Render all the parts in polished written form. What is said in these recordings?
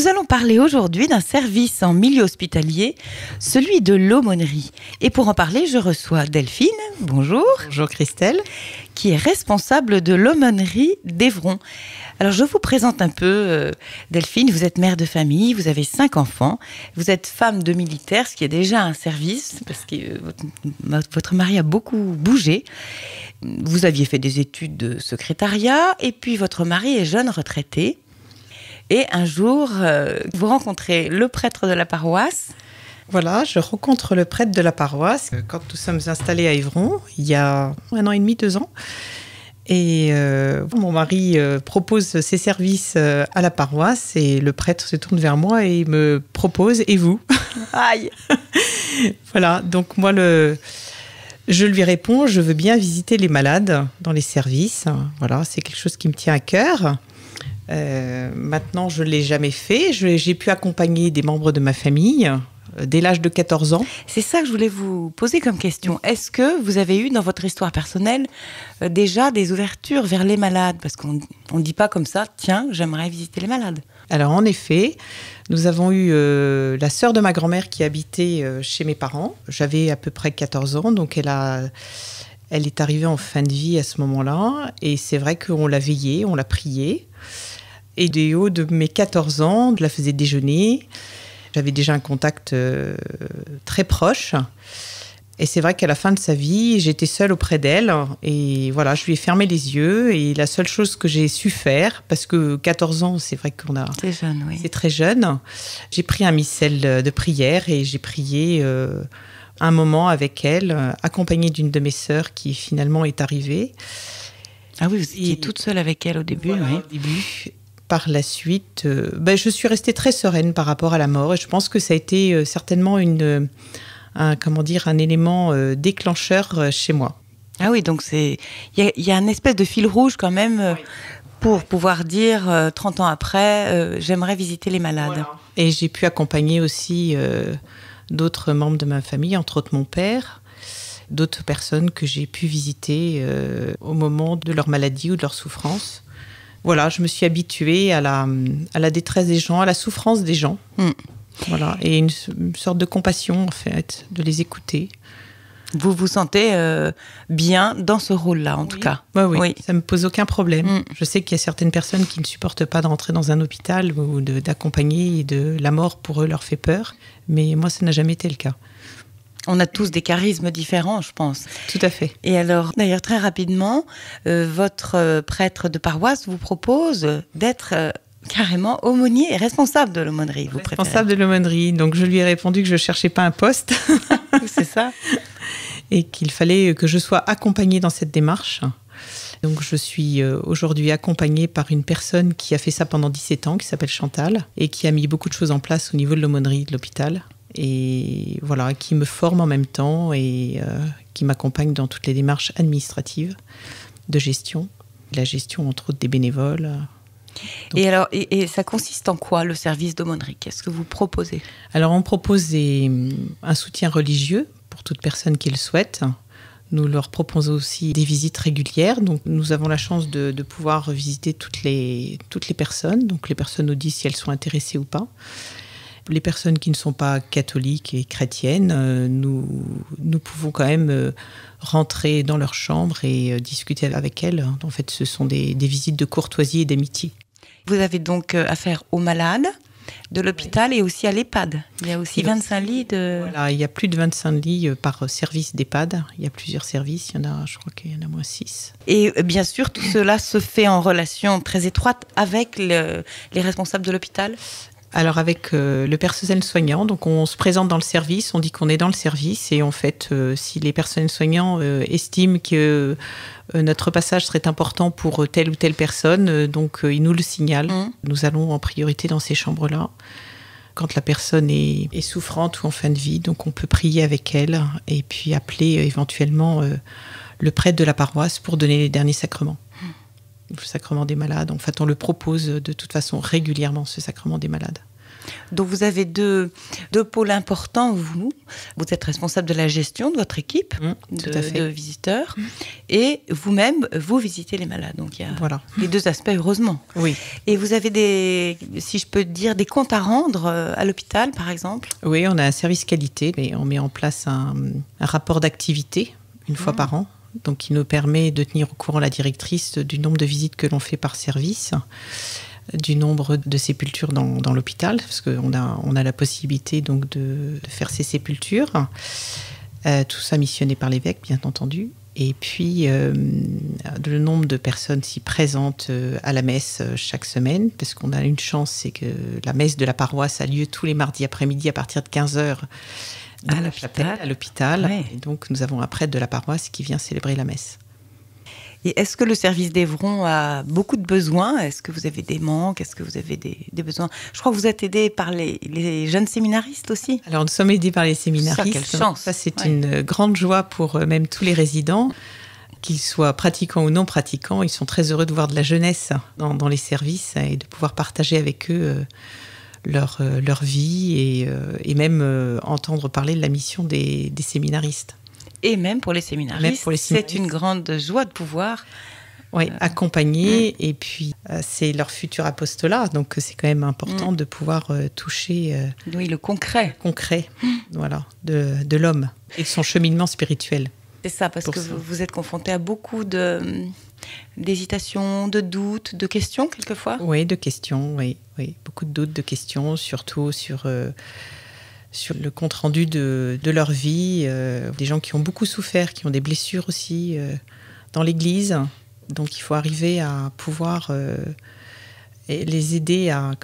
Nous allons parler aujourd'hui d'un service en milieu hospitalier, celui de l'aumônerie. Et pour en parler, je reçois Delphine, bonjour. Bonjour Christelle. Qui est responsable de l'aumônerie d'Évron. Alors je vous présente un peu Delphine, vous êtes mère de famille, vous avez 5 enfants, vous êtes femme de militaire, ce qui est déjà un service, parce que votre mari a beaucoup bougé. Vous aviez fait des études de secrétariat, et puis votre mari est jeune retraité. Et un jour, vous rencontrez le prêtre de la paroisse. Voilà, je rencontre le prêtre de la paroisse quand nous sommes installés à Évron, il y a 1 an et demi, 2 ans. Et mon mari propose ses services à la paroisse et le prêtre se tourne vers moi et me propose « Et vous ?» Aïe. Voilà, donc moi, je lui réponds « Je veux bien visiter les malades dans les services. » Voilà, c'est quelque chose qui me tient à cœur. Maintenant, je ne l'ai jamais fait. J'ai pu accompagner des membres de ma famille dès l'âge de 14 ans. C'est ça que je voulais vous poser comme question. Est-ce que vous avez eu dans votre histoire personnelle déjà des ouvertures vers les malades? Parce qu'on ne dit pas comme ça, tiens, j'aimerais visiter les malades. Alors en effet, nous avons eu la sœur de ma grand-mère qui habitait chez mes parents. J'avais à peu près 14 ans, donc elle est arrivée en fin de vie à ce moment-là. Et c'est vrai qu'on l'a veillée, on l'a priée. Et du haut de mes 14 ans, je la faisais déjeuner. J'avais déjà un contact très proche. Et c'est vrai qu'à la fin de sa vie, j'étais seule auprès d'elle. Et voilà, je lui ai fermé les yeux. Et la seule chose que j'ai su faire, parce que 14 ans, c'est vrai qu'on a... C'est jeune, oui. C'est très jeune. J'ai pris un missel de prière et j'ai prié un moment avec elle, accompagnée d'une de mes sœurs qui finalement est arrivée. Ah oui, vous étiez toute seule avec elle au début, voilà, oui. Au début. Par la suite, je suis restée très sereine par rapport à la mort et je pense que ça a été certainement un élément déclencheur chez moi. Ah oui, donc il y a une espèce de fil rouge quand même oui. Pour pouvoir dire 30 ans après, j'aimerais visiter les malades. Voilà. Et j'ai pu accompagner aussi d'autres membres de ma famille, entre autres mon père, d'autres personnes que j'ai pu visiter au moment de leur maladie ou de leur souffrance. Voilà, je me suis habituée à la détresse des gens, à la souffrance des gens. Voilà, et une sorte de compassion, en fait, de les écouter. Vous vous sentez bien dans ce rôle-là, en tout cas. Oui, ça ne me pose aucun problème. Je sais qu'il y a certaines personnes qui ne supportent pas de rentrer dans un hôpital ou d'accompagner, et la mort, pour eux, leur fait peur. Mais moi, ça n'a jamais été le cas. On a tous des charismes différents, je pense. Tout à fait. Et alors, d'ailleurs, très rapidement, votre prêtre de paroisse vous propose d'être carrément aumônier et responsable de l'aumônerie. Responsable de l'aumônerie. Donc, je lui ai répondu que je ne cherchais pas un poste. C'est ça. Et qu'il fallait que je sois accompagnée dans cette démarche. Donc, je suis aujourd'hui accompagnée par une personne qui a fait ça pendant 17 ans, qui s'appelle Chantal, et qui a mis beaucoup de choses en place au niveau de l'aumônerie de l'hôpital. Et voilà, qui me forme en même temps et qui m'accompagne dans toutes les démarches administratives de gestion, la gestion entre autres des bénévoles. Donc, et alors, et ça consiste en quoi le service d'aumônerie? Qu'est-ce que vous proposez? Alors on propose un soutien religieux pour toute personne qui le souhaite. Nous leur proposons aussi des visites régulières. Donc nous avons la chance de pouvoir visiter toutes les personnes. Donc les personnes nous disent si elles sont intéressées ou pas. Les personnes qui ne sont pas catholiques et chrétiennes, nous pouvons quand même rentrer dans leur chambre et discuter avec elles. En fait, ce sont des visites de courtoisie et d'amitié. Vous avez donc affaire aux malades de l'hôpital et aussi à l'EHPAD. Il y a aussi 25 lits de... Voilà, il y a plus de 25 lits par service d'EHPAD. Il y a plusieurs services, je crois qu'il y en a moins 6. Et bien sûr, tout cela se fait en relation très étroite avec les responsables de l'hôpital? Alors avec le personnel soignant, donc on se présente dans le service, on dit qu'on est dans le service et en fait, si les personnels soignants estiment que notre passage serait important pour telle ou telle personne, donc ils nous le signalent. Nous allons en priorité dans ces chambres-là. Quand la personne est souffrante ou en fin de vie, donc on peut prier avec elle et puis appeler éventuellement le prêtre de la paroisse pour donner les derniers sacrements. Le sacrement des malades. En fait, on le propose de toute façon régulièrement, ce sacrement des malades. Donc vous avez deux pôles importants, vous êtes responsable de la gestion de votre équipe de visiteurs et vous-même, vous visitez les malades. Donc il y a les deux aspects, heureusement. Oui. Et vous avez si je peux dire, des comptes à rendre à l'hôpital, par exemple? Oui, on a un service qualité, mais on met en place un rapport d'activité une fois par an. Donc qui nous permet de tenir au courant la directrice du nombre de visites que l'on fait par service, du nombre de sépultures dans l'hôpital, parce qu'on a la possibilité donc de faire ces sépultures. Tout ça missionné par l'évêque, bien entendu. Et puis, le nombre de personnes s'y présentes à la messe chaque semaine, parce qu'on a une chance, c'est que la messe de la paroisse a lieu tous les mardis après-midi à partir de 15h à l'hôpital. Ouais. Et donc, nous avons un prêtre de la paroisse qui vient célébrer la messe. Et est-ce que le service d'Évron a beaucoup de besoins? Est-ce que vous avez des manques? Est-ce que vous avez des besoins? Je crois que vous êtes aidé par les jeunes séminaristes aussi. Alors, nous sommes aidés par les séminaristes. Ça, quelle chance. Ça, c'est une grande joie pour même tous les résidents, qu'ils soient pratiquants ou non pratiquants. Ils sont très heureux de voir de la jeunesse dans les services et de pouvoir partager avec eux leur vie et même entendre parler de la mission des séminaristes. Et même pour les séminaristes, c'est une grande joie de pouvoir accompagner. Et puis, c'est leur futur apostolat. Donc, c'est quand même important de pouvoir toucher le concret. Voilà, de l'homme et de son cheminement spirituel. C'est ça, parce que vous êtes confronté à beaucoup d'hésitations, de doutes, de questions, quelquefois. Oui, de questions, oui. Beaucoup de doutes, de questions, surtout sur le compte-rendu de leur vie, des gens qui ont beaucoup souffert, qui ont des blessures aussi dans l'Église. Donc il faut arriver à pouvoir les aider à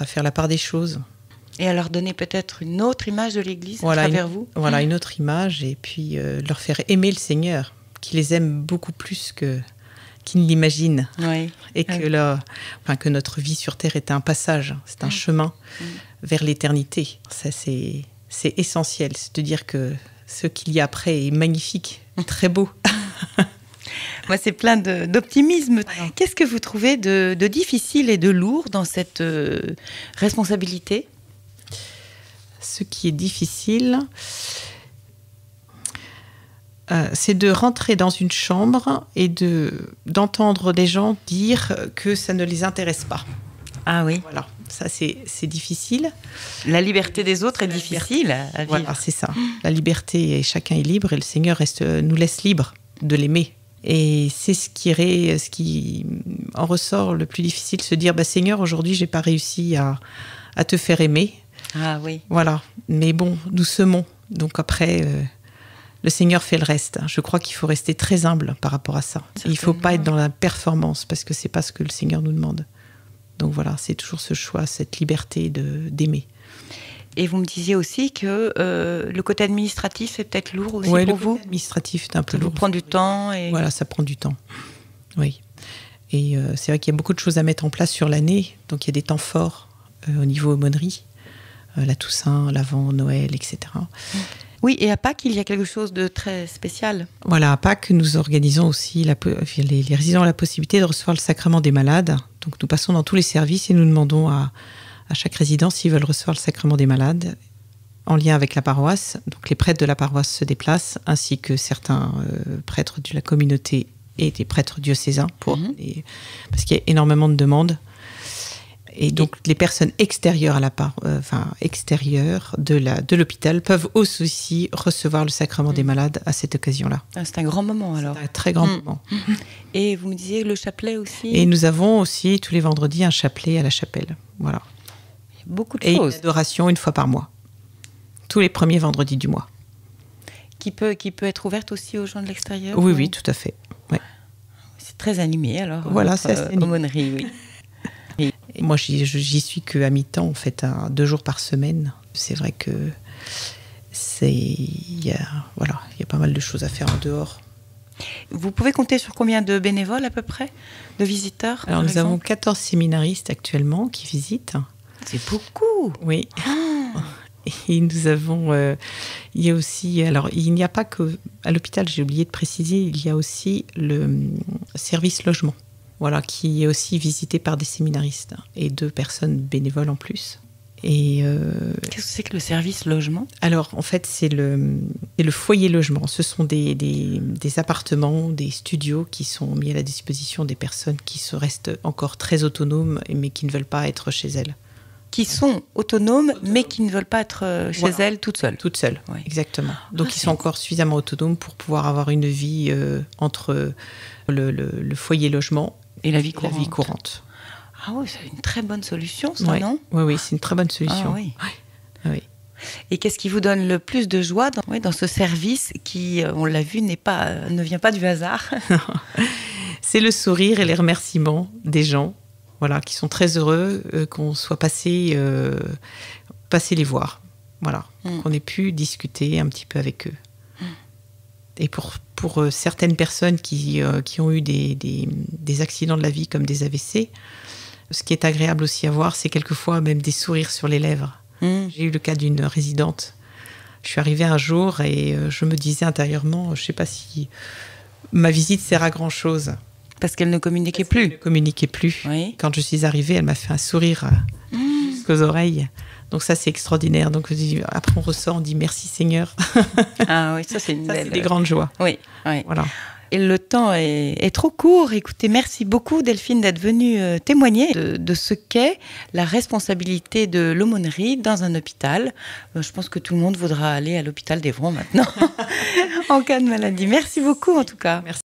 faire la part des choses. Et à leur donner peut-être une autre image de l'Église à travers vous. Voilà, une autre image, et puis leur faire aimer le Seigneur, qui les aime beaucoup plus qu'ils ne l'imaginent. Oui. Et que notre vie sur Terre est un passage, c'est un chemin vers l'éternité. Ça, c'est essentiel. C'est de dire que ce qu'il y a après est magnifique, très beau. Moi, c'est plein d'optimisme. Qu'est-ce que vous trouvez de difficile et de lourd dans cette responsabilité? Ce qui est difficile, c'est de rentrer dans une chambre et d'entendre des gens dire que ça ne les intéresse pas. Ah oui. Voilà, ça c'est difficile. La liberté des autres est difficile à vivre. Voilà, c'est ça. La liberté, et chacun est libre, et le Seigneur nous laisse libres de l'aimer. Et c'est ce qui en ressort le plus difficile, se dire Seigneur, aujourd'hui j'ai pas réussi à te faire aimer. Ah oui. Voilà, mais bon, nous semons. Donc après, le Seigneur fait le reste. Je crois qu'il faut rester très humble par rapport à ça. Il ne faut pas être dans la performance, parce que c'est pas ce que le Seigneur nous demande. Donc voilà, c'est toujours ce choix, cette liberté d'aimer. Et vous me disiez aussi que le côté administratif est peut-être lourd aussi pour vous. Oui, le côté administratif est un peu lourd. Ça prend du temps. Voilà, ça prend du temps. Oui. Et c'est vrai qu'il y a beaucoup de choses à mettre en place sur l'année. Donc il y a des temps forts au niveau aumônerie. La Toussaint, l'Avent, Noël, etc. Oui, et à Pâques, il y a quelque chose de très spécial. Voilà, à Pâques, nous organisons aussi, les résidents ont la possibilité de recevoir le sacrement des malades. Donc nous passons dans tous les services et nous demandons à chaque résident s'ils veulent recevoir le sacrement des malades en lien avec la paroisse. Donc les prêtres de la paroisse se déplacent, ainsi que certains prêtres de la communauté et des prêtres diocésains, parce qu'il y a énormément de demandes. Et donc les personnes extérieures extérieures de l'hôpital peuvent aussi recevoir le sacrement des malades à cette occasion-là. C'est un grand moment alors. C'est un très grand moment. Et vous me disiez le chapelet aussi. Et nous avons aussi tous les vendredis un chapelet à la chapelle. Voilà. Beaucoup de choses. Et une adoration une fois par mois. Tous les premiers vendredis du mois. Qui peut être ouverte aussi aux gens de l'extérieur. Oui, tout à fait. Ouais. C'est très animé alors. Voilà, c'est assez animé. Aumônerie, oui. Et moi, j'y suis qu'à mi-temps, en fait, 2 jours par semaine. C'est vrai que il y a pas mal de choses à faire en dehors. Vous pouvez compter sur combien de bénévoles à peu près, de visiteurs? Alors nous avons 14 séminaristes actuellement qui visitent. C'est beaucoup. Oui. Et nous avons, il y a aussi, alors il n'y a pas que à l'hôpital, j'ai oublié de préciser, il y a aussi le service logement. Voilà, qui est aussi visité par des séminaristes et 2 personnes bénévoles en plus. Et qu'est-ce que c'est que le service logement? alors, en fait, c'est le foyer logement. Ce sont des appartements, des studios qui sont mis à la disposition des personnes qui se restent encore très autonomes, mais qui ne veulent pas être chez elles. Qui sont autonomes, mais qui ne veulent pas être chez Voilà. elles toutes seules. Toutes seules, Oui. exactement. Donc, ils c'est- sont encore suffisamment autonomes pour pouvoir avoir une vie entre le foyer logement Et la vie et la courante. vie courante. Ah oui, c'est une très bonne solution, ça, Ouais. non? Oui, c'est une très bonne solution. Ah oui. Oui. Et qu'est-ce qui vous donne le plus de joie dans ce service qui, on l'a vu, ne vient pas du hasard? C'est le sourire et les remerciements des gens, voilà, qui sont très heureux qu'on soit passé les voir, voilà, qu'on ait pu discuter un petit peu avec eux. Et pour certaines personnes qui ont eu des accidents de la vie comme des AVC, ce qui est agréable aussi à voir, c'est quelquefois même des sourires sur les lèvres. J'ai eu le cas d'une résidente. Je suis arrivée un jour et je me disais intérieurement, je ne sais pas si ma visite sert à grand-chose. Parce qu'elle ne communiquait Elle plus. ne communiquait plus. Oui. Quand je suis arrivée, elle m'a fait un sourire jusqu'aux oreilles. Donc ça, c'est extraordinaire. Donc après, on ressort, on dit merci Seigneur. Ah oui, ça c'est une Ça, belle... c'est des grandes joies. Oui, oui. Voilà. Et le temps est trop court. Écoutez, merci beaucoup Delphine d'être venue témoigner de ce qu'est la responsabilité de l'aumônerie dans un hôpital. Je pense que tout le monde voudra aller à l'hôpital d'Évron maintenant en cas de maladie. Merci beaucoup en tout cas. Merci.